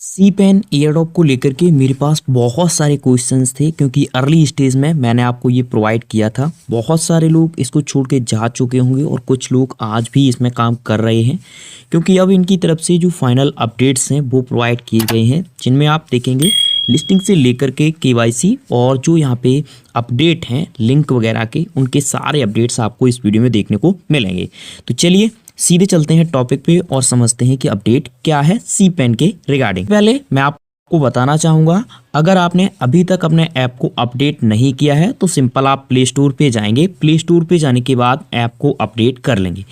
सी pen airdrop को लेकर के मेरे पास बहुत सारे क्वेश्चंस थे क्योंकि अर्ली स्टेज में मैंने आपको ये प्रोवाइड किया था। बहुत सारे लोग इसको छोड़ के जा चुके होंगे और कुछ लोग आज भी इसमें काम कर रहे हैं क्योंकि अब इनकी तरफ से जो फाइनल अपडेट्स हैं वो प्रोवाइड किए गए हैं, जिनमें आप देखेंगे लिस्टिंग से लेकर के केवाईसी और जो यहाँ पे अपडेट हैं लिंक वगैरह के, उनके सारे अपडेट्स आपको इस वीडियो में देखने को मिलेंगे। तो चलिए सीधे चलते हैं टॉपिक पे और समझते हैं कि अपडेट क्या है सी पेन के रिगार्डिंग। पहले मैं आपको बताना चाहूँगा, अगर आपने अभी तक अपने ऐप को अपडेट नहीं किया है तो सिंपल आप प्ले स्टोर पे जाएंगे। प्ले स्टोर पे जाने के बाद ऐप को अपडेट कर लेंगे।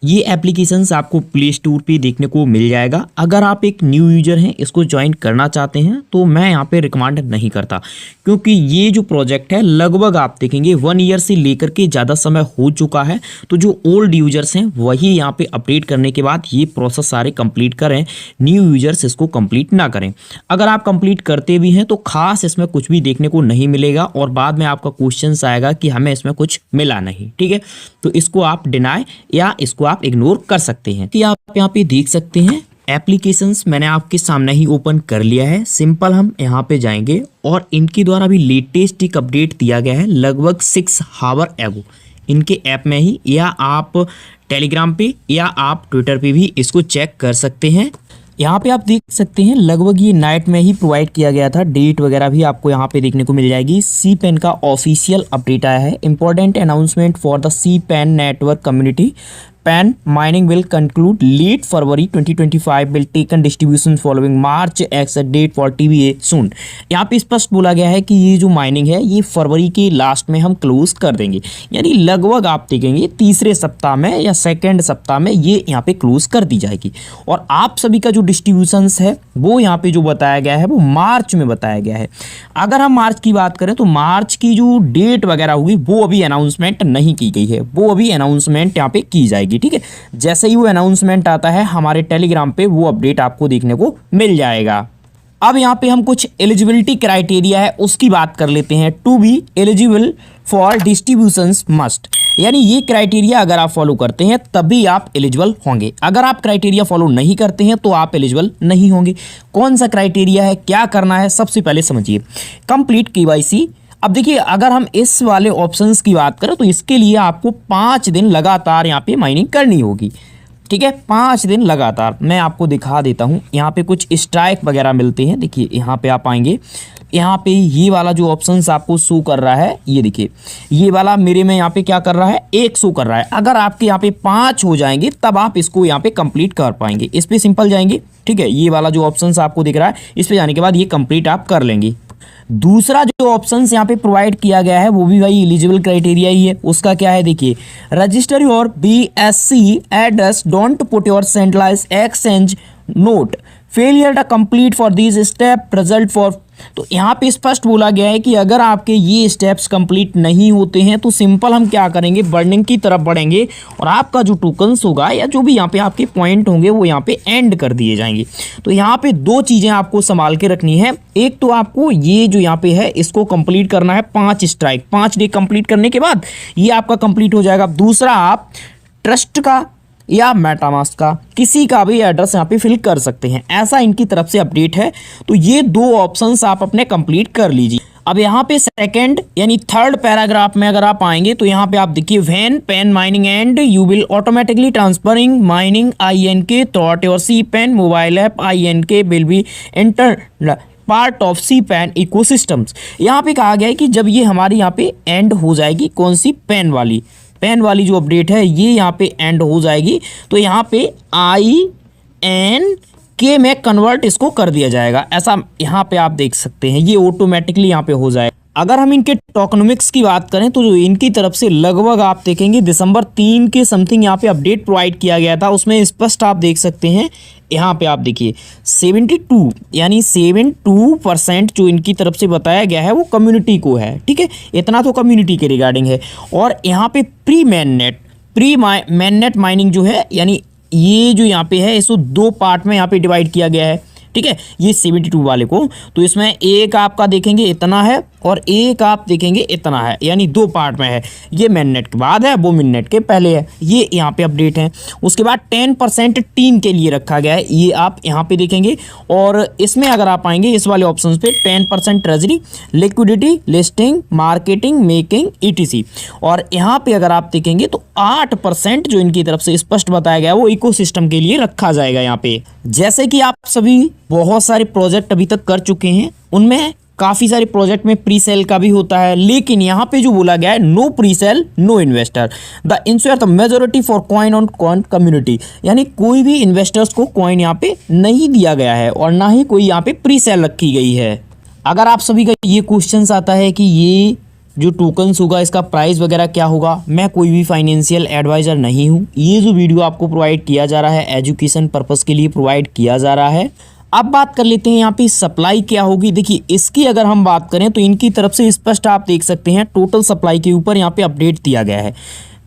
ये एप्लीकेशंस आपको प्ले स्टोर पे देखने को मिल जाएगा। अगर आप एक न्यू यूजर हैं, इसको ज्वाइन करना चाहते हैं तो मैं यहाँ पे रिकमेंड नहीं करता क्योंकि ये जो प्रोजेक्ट है लगभग आप देखेंगे 1 ईयर से लेकर के ज़्यादा समय हो चुका है। तो जो ओल्ड यूजर्स हैं वही यहाँ पे अपडेट करने के बाद ये प्रोसेस सारे कंप्लीट करें, न्यू यूजर्स इसको कंप्लीट ना करें। अगर आप कंप्लीट करते भी हैं तो खास इसमें कुछ भी देखने को नहीं मिलेगा और बाद में आपका क्वेश्चन आएगा कि हमें इसमें कुछ मिला नहीं। ठीक है, तो इसको आप डिनाई या इसको आप इग्नोर कर सकते हैं। कि आप यहाँ पे देख सकते हैं एप्लीकेशंस मैंने आपके सामने ही ओपन कर लिया है। सिंपल हम यहाँ पे जाएंगे और इनके द्वारा भी लेटेस्ट एक अपडेट दिया गया है लगभग 6 आवर एगो इनके ऐप में ही, या आप टेलीग्राम पे या आप ट्विटर पे भी इसको चेक कर सकते हैं। यहाँ पे आप देख सकते हैं लगभग ये नाइट में ही प्रोवाइड किया गया था। डेट वगैरह भी आपको यहाँ पे देखने को मिल जाएगी। सी पेन का ऑफिशियल अपडेट आया है। Important announcement for the C pen network community. Pen mining will conclude late February 2025 will taken distribution following March X date for TBA soon. यहाँ पे स्पष्ट बोला गया है कि ये जो माइनिंग है ये फरवरी के लास्ट में हम क्लोज कर देंगे, यानी लगभग आप देखेंगे तीसरे सप्ताह में या सेकेंड सप्ताह में ये यहाँ पे क्लोज कर दी जाएगी। और आप सभी का जो डिस्ट्रीब्यूशन है वो यहाँ पे जो बताया गया है वो मार्च में बताया गया है। अगर हम मार्च की बात करें तो मार्च की जो डेट वगैरह होगी वो अभी अनाउंसमेंट नहीं की गई है, वो अभी अनाउंसमेंट यहाँ पे की जाएगी। ठीक है, जैसे ही वो अनाउंसमेंट आता है हमारे टेलीग्राम पे वो अपडेट आपको देखने को मिल जाएगा। अब यहाँ पे हम कुछ एलिजिबिलिटी क्राइटेरिया है उसकी बात कर लेते हैं। To be eligible for distributions must, यानी ये क्राइटेरिया अगर आप फॉलो करते हैं तभी आप एलिजिबल होंगे। अगर आप क्राइटेरिया फॉलो नहीं करते हैं तो आप एलिजिबल नहीं होंगे। कौन सा क्राइटेरिया है, क्या करना है, सबसे पहले समझिए। Complete KYC. अब देखिए अगर हम इस वाले ऑप्शंस की बात करें तो इसके लिए आपको 5 दिन लगातार यहाँ पे माइनिंग करनी होगी। ठीक है, 5 दिन लगातार। मैं आपको दिखा देता हूँ, यहाँ पे कुछ स्ट्राइक वगैरह मिलते हैं। देखिए यहाँ पे आप आएंगे, यहाँ पे ये वाला जो ऑप्शंस आपको शो कर रहा है, ये देखिए ये वाला मेरे में यहाँ पे क्या कर रहा है, 1 शो कर रहा है। अगर आपके यहाँ पे 5 हो जाएंगे तब आप इसको यहाँ पे कंप्लीट कर पाएंगे। इस पर सिंपल जाएंगे। ठीक है, ये वाला जो ऑप्शंस आपको दिख रहा है इस पर जाने के बाद ये कंप्लीट आप कर लेंगे। दूसरा जो ऑप्शंस यहाँ पे प्रोवाइड किया गया है वो भी भाई एलिजिबल क्राइटेरिया ही है। उसका क्या है, देखिए register your BSC address, don't put your centralise exchange note, failure to complete for this step result for. तो यहाँ पे स्पष्ट बोला गया है कि अगर आपके ये स्टेप्स कंप्लीट नहीं होते हैं तो सिंपल हम क्या करेंगे, बर्निंग की तरफ बढ़ेंगे और आपका जो टोकन्स होगा या जो भी यहाँ पे आपके पॉइंट होंगे वो यहाँ पे एंड कर दिए जाएंगे। तो यहाँ पे 2 चीज़ें आपको संभाल के रखनी है। एक तो आपको ये जो यहाँ पे है इसको कंप्लीट करना है 5 स्ट्राइक, 5 डे कंप्लीट करने के बाद ये आपका कंप्लीट हो जाएगा। दूसरा, आप ट्रस्ट का या मेटामास्क का किसी का भी एड्रेस यहाँ पे फिल कर सकते हैं, ऐसा इनकी तरफ से अपडेट है। तो ये 2 ऑप्शंस आप अपने कंप्लीट कर लीजिए। अब यहाँ पे सेकंड यानी थर्ड पैराग्राफ में अगर आप आएंगे तो यहाँ पे आप देखिए when pen mining and you will automatically transferring mining INK through your C pen mobile app, INK will be enter part of C pen ecosystems. यहाँ पे कहा गया है कि जब ये हमारी यहाँ पे एंड हो जाएगी, कौन सी, पेन वाली जो अपडेट है ये यहाँ पे एंड हो जाएगी तो यहाँ पे INK में कन्वर्ट इसको कर दिया जाएगा। ऐसा यहाँ पे आप देख सकते हैं, ये ऑटोमेटिकली यहाँ पे हो जाएगा। अगर हम इनके टोकनोमिक्स की बात करें तो जो इनकी तरफ से लगभग आप देखेंगे दिसंबर 3 के समथिंग यहाँ पे अपडेट प्रोवाइड किया गया था। उसमें स्पष्ट आप देख सकते हैं, यहाँ पे आप देखिए 72 यानी 72% जो इनकी तरफ से बताया गया है वो कम्युनिटी को है। ठीक है, इतना तो कम्युनिटी के रिगार्डिंग है। और यहाँ पे प्री मैननेट माइनिंग जो है, यानी ये जो यहाँ पे है इसको 2 पार्ट में यहाँ पे डिवाइड किया गया है। ठीक है, ये 72 वाले को, तो इसमें एक आपका देखेंगे इतना है और एक आप देखेंगे इतना है, यानी 2 पार्ट में है। ये मिनट के बाद है, वो मिनट के पहले है। ये यहाँ पे अपडेट है। उसके बाद 10% टीम के लिए रखा गया है, ये आप यहाँ पे देखेंगे। और इसमें अगर आप आएंगे इस वाले ऑप्शन पे 10% treasury, liquidity, listing, marketing, making, etc. और यहाँ पे अगर आप देखेंगे तो 8% जो इनकी तरफ से स्पष्ट बताया गया है वो इकोसिस्टम के लिए रखा जाएगा यहाँ पे। जैसे कि आप सभी बहुत सारे प्रोजेक्ट अभी तक कर चुके हैं, उनमें काफ़ी सारे प्रोजेक्ट में प्री सेल का भी होता है, लेकिन यहाँ पे जो बोला गया है no pre sale no investor, the insure the majority for coin on coin community, यानी कोई भी इन्वेस्टर्स को कॉइन यहाँ पे नहीं दिया गया है और ना ही कोई यहाँ पे प्री सेल रखी गई है। अगर आप सभी का ये क्वेश्चन आता है कि ये जो टोकन्स होगा इसका प्राइस वगैरह क्या होगा, मैं कोई भी फाइनेंशियल एडवाइज़र नहीं हूँ। ये जो वीडियो आपको प्रोवाइड किया जा रहा है एजुकेशन पर्पज़ के लिए प्रोवाइड किया जा रहा है। अब बात कर लेते हैं यहाँ पे सप्लाई क्या होगी। देखिए इसकी अगर हम बात करें तो इनकी तरफ से स्पष्ट आप देख सकते हैं टोटल सप्लाई के ऊपर यहाँ पे अपडेट दिया गया है।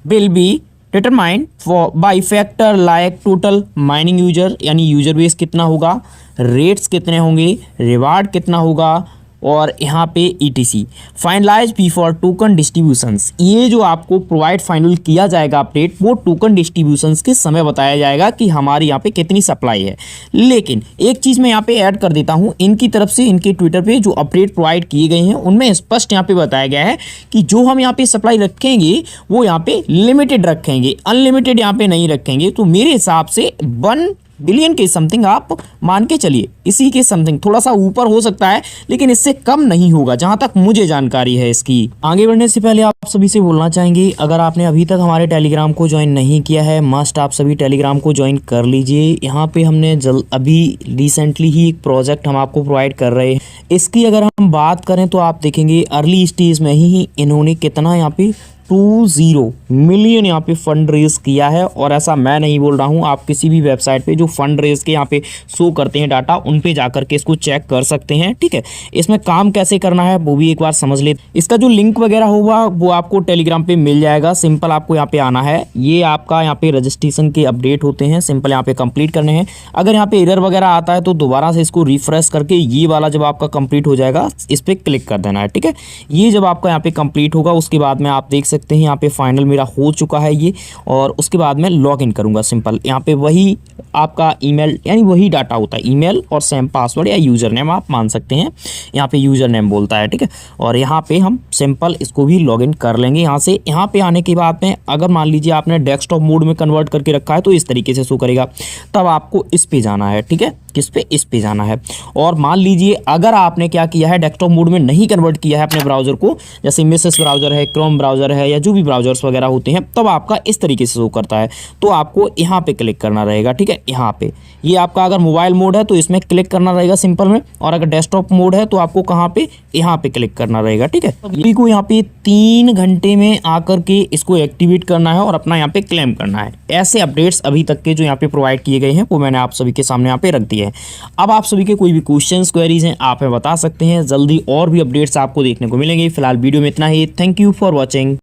Will be determined for by factor like total mining user, यानी यूजर बेस कितना होगा, रेट्स कितने होंगे, रिवार्ड कितना होगा, और यहाँ पे ETC finalise before token distributions. ये जो आपको प्रोवाइड फाइनल किया जाएगा अपडेट, वो टोकन डिस्ट्रीब्यूशंस के समय बताया जाएगा कि हमारी यहाँ पे कितनी सप्लाई है। लेकिन एक चीज़ मैं यहाँ पे ऐड कर देता हूँ, इनकी तरफ से इनके ट्विटर पे जो अपडेट प्रोवाइड किए गए हैं उनमें स्पष्ट यहाँ पे बताया गया है कि जो हम यहाँ पे सप्लाई रखेंगे वो यहाँ पे लिमिटेड रखेंगे, अनलिमिटेड यहाँ पे नहीं रखेंगे। तो मेरे हिसाब से 1 बिलियन के समथिंग आप मान के चलिए, इसी के समथिंग, थोड़ा सा ऊपर हो सकता है लेकिन इससे कम नहीं होगा जहां तक मुझे जानकारी है इसकी। आगे बढ़ने से पहले आप सभी से बोलना चाहेंगे, अगर आपने अभी तक हमारे टेलीग्राम को ज्वाइन नहीं किया है, मस्ट आप सभी टेलीग्राम को ज्वाइन कर लीजिए। यहाँ पे हमने अभी रिसेंटली ही एक प्रोजेक्ट हम आपको प्रोवाइड कर रहे हैं। इसकी अगर हम बात करें तो आप देखेंगे अर्ली स्टेज में ही इन्होंने कितना यहाँ पे 20 मिलियन यहाँ पे फंड रेज किया है। और ऐसा मैं नहीं बोल रहा हूँ, आप किसी भी वेबसाइट पे जो फंड रेज के यहाँ पे शो करते हैं डाटा, उन पे जाकर के इसको चेक कर सकते हैं। ठीक है, इसमें काम कैसे करना है वो भी एक बार समझ ले। इसका जो लिंक वगैरह होगा वो आपको टेलीग्राम पे मिल जाएगा। सिंपल आपको यहाँ पे आना है, ये आपका यहाँ पे रजिस्ट्रेशन के अपडेट होते हैं, सिंपल यहाँ पे कंप्लीट करने हैं। अगर यहाँ पे एरर वगैरह आता है तो दोबारा से इसको रिफ्रेश करके ये वाला जब आपका कंप्लीट हो जाएगा इस पर क्लिक कर देना है। ठीक है, ये जब आपका यहाँ पे कंप्लीट होगा उसके बाद में आप देख सकते हैं यहाँ पे फाइनल मेरा हो चुका है ये। और उसके बाद मैं लॉग इन करूंगा। सिंपल यहाँ पे वही आपका ईमेल, यानी वही डाटा होता है, ईमेल और सेम पासवर्ड या यूज़र नेम आप मान सकते हैं, यहाँ पे यूज़र नेम बोलता है। ठीक है, और यहाँ पे हम सिंपल इसको भी लॉग इन कर लेंगे। यहाँ से यहाँ पे आने के बाद में अगर मान लीजिए आपने डेस्कटॉप मोड में कन्वर्ट करके रखा है तो इस तरीके से शो करेगा। तब आपको इस पे जाना है। ठीक है, किस पे, इस पे जाना है। और मान लीजिए अगर आपने क्या किया है, डेस्कटॉप मोड में नहीं कन्वर्ट किया है अपने ब्राउज़र को, जैसे मिसेस ब्राउज़र है, क्रोम ब्राउज़र है, या जो भी ब्राउज़र्स वगैरह होते हैं, तब आपका इस तरीके से शो करता है। तो आपको यहाँ पे क्लिक करना रहेगा। ठीक है, यहाँ पे ये आपका अगर मोबाइल मोड है तो इसमें क्लिक करना रहेगा सिंपल में, और अगर डेस्कटॉप मोड है तो आपको कहाँ पे, यहाँ पे क्लिक करना रहेगा। ठीक है, अभी को यहाँ पे 3 घंटे में आकर के इसको एक्टिवेट करना है और अपना यहाँ पे क्लेम करना है। ऐसे अपडेट्स अभी तक के जो यहाँ पे प्रोवाइड किए गए हैं वो मैंने आप सभी के सामने यहाँ पे रख दिए हैं। अब आप सभी के कोई भी क्वेश्चंस क्वेरीज हैं आप हमें बता सकते हैं। जल्दी और भी अपडेट्स आपको देखने को मिलेंगे। फिलहाल वीडियो में इतना ही। Thank you for watching.